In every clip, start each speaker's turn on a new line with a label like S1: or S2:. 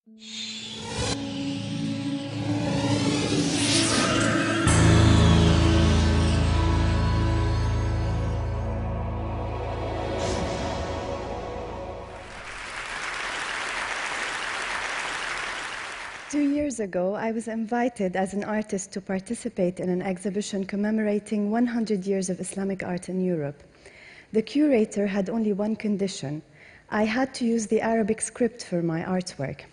S1: 2 years ago, I was invited as an artist to participate in an exhibition commemorating 100 years of Islamic art in Europe. The curator had only one condition. I had to use the Arabic script for my artwork.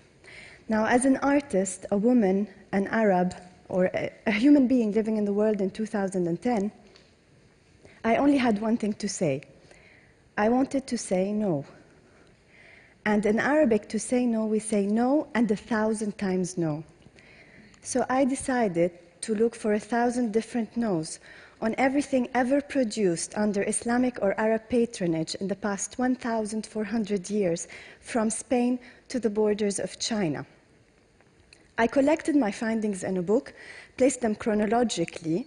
S1: Now, as an artist, a woman, an Arab, or a human being living in the world in 2010, I only had one thing to say. I wanted to say no. And in Arabic, to say no, we say no and 1,000 times no. So I decided to look for 1,000 different no's on everything ever produced under Islamic or Arab patronage in the past 1,400 years, from Spain to the borders of China. I collected my findings in a book, placed them chronologically,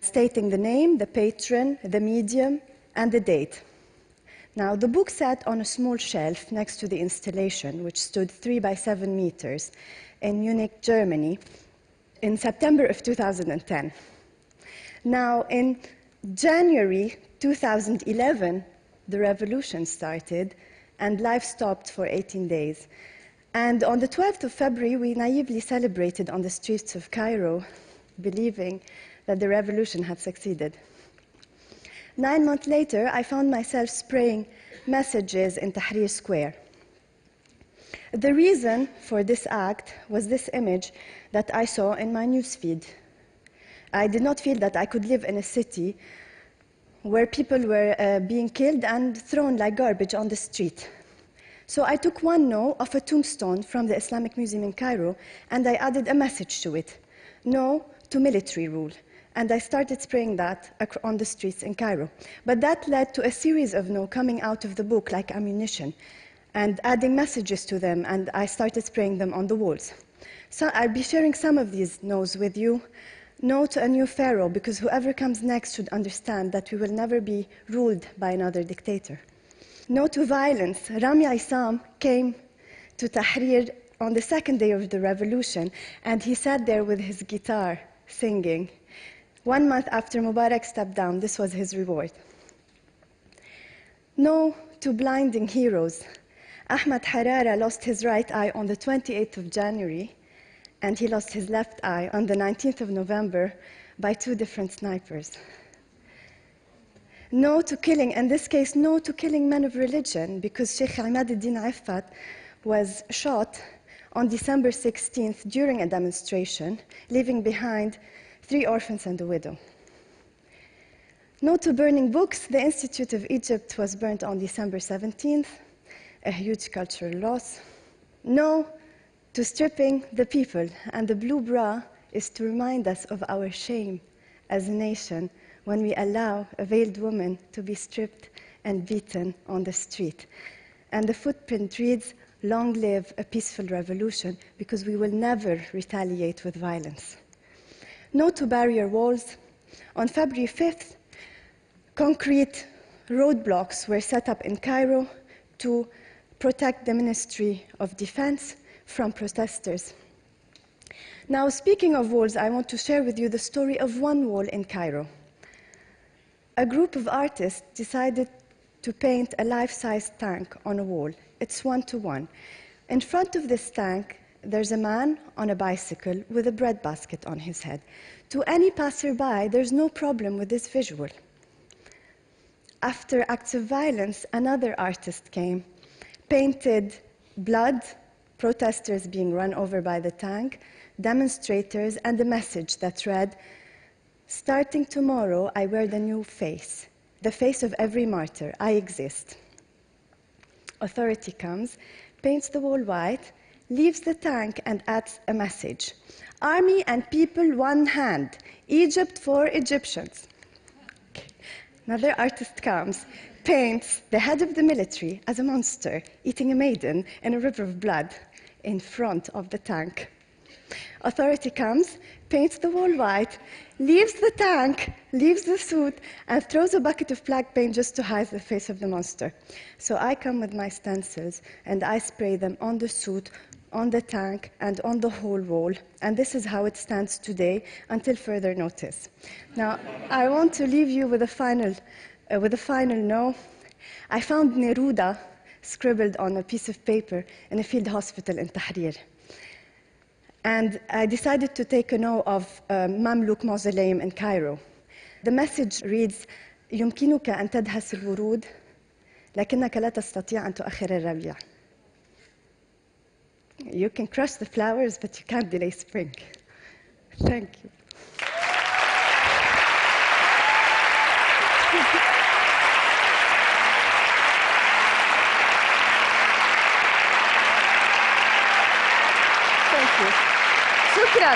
S1: stating the name, the patron, the medium, and the date. Now, the book sat on a small shelf next to the installation, which stood 3 by 7 meters in Munich, Germany, in September of 2010. Now, in January 2011, the revolution started, and life stopped for 18 days. And on the 12th of February, we naively celebrated on the streets of Cairo, believing that the revolution had succeeded. 9 months later, I found myself spraying messages in Tahrir Square. The reason for this act was this image that I saw in my newsfeed. I did not feel that I could live in a city where people were being killed and thrown like garbage on the street. So I took one no of a tombstone from the Islamic Museum in Cairo, and I added a message to it: no to military rule. And I started spraying that on the streets in Cairo. But that led to a series of no coming out of the book like ammunition, and adding messages to them, and I started spraying them on the walls. So I'll be sharing some of these no's with you. No to a new pharaoh, because whoever comes next should understand that we will never be ruled by another dictator. No to violence. Rami Aissam came to Tahrir on the second day of the revolution, and he sat there with his guitar singing. 1 month after Mubarak stepped down, this was his reward. No to blinding heroes. Ahmad Harara lost his right eye on the 28th of January, and he lost his left eye on the 19th of November by 2 different snipers. No to killing, in this case, no to killing men of religion, because Sheikh Imad al-Din Affat was shot on December 16th during a demonstration, leaving behind 3 orphans and a widow. No to burning books. The Institute of Egypt was burnt on December 17th, a huge cultural loss. No to stripping the people, and the blue bra is to remind us of our shame as a nation when we allow a veiled woman to be stripped and beaten on the street. And the footprint reads, "Long live a peaceful revolution," because we will never retaliate with violence. No to barrier walls. On February 5th, concrete roadblocks were set up in Cairo to protect the Ministry of Defense from protesters. Now, speaking of walls, I want to share with you the story of one wall in Cairo. A group of artists decided to paint a life-size tank on a wall. It's 1-to-1. In front of this tank, there's a man on a bicycle with a bread basket on his head. To any passerby, there's no problem with this visual. After acts of violence, another artist came, painted blood, protesters being run over by the tank, demonstrators, and a message that read, "Starting tomorrow, I wear the new face, the face of every martyr. I exist." Authority comes, paints the wall white, leaves the tank, and adds a message: "Army and people, one hand. Egypt for Egyptians." Another artist comes, paints the head of the military as a monster eating a maiden in a river of blood in front of the tank. Authority comes, paints the wall white, leaves the tank, leaves the suit, and throws a bucket of black paint just to hide the face of the monster. So I come with my stencils, and I spray them on the suit on the tank, and on the whole wall, and this is how it stands today until further notice. Now, I want to leave you with a final no. I found Neruda scribbled on a piece of paper in a field hospital in Tahrir. And I decided to take a note of Mamluk Mausoleum in Cairo. The message reads, يمكنك أن تدهس الورود لكنك لا تستطيع أن تؤخر الربيع. You can crush the flowers, but you can't delay spring. Thank you. Thank you. شكراً.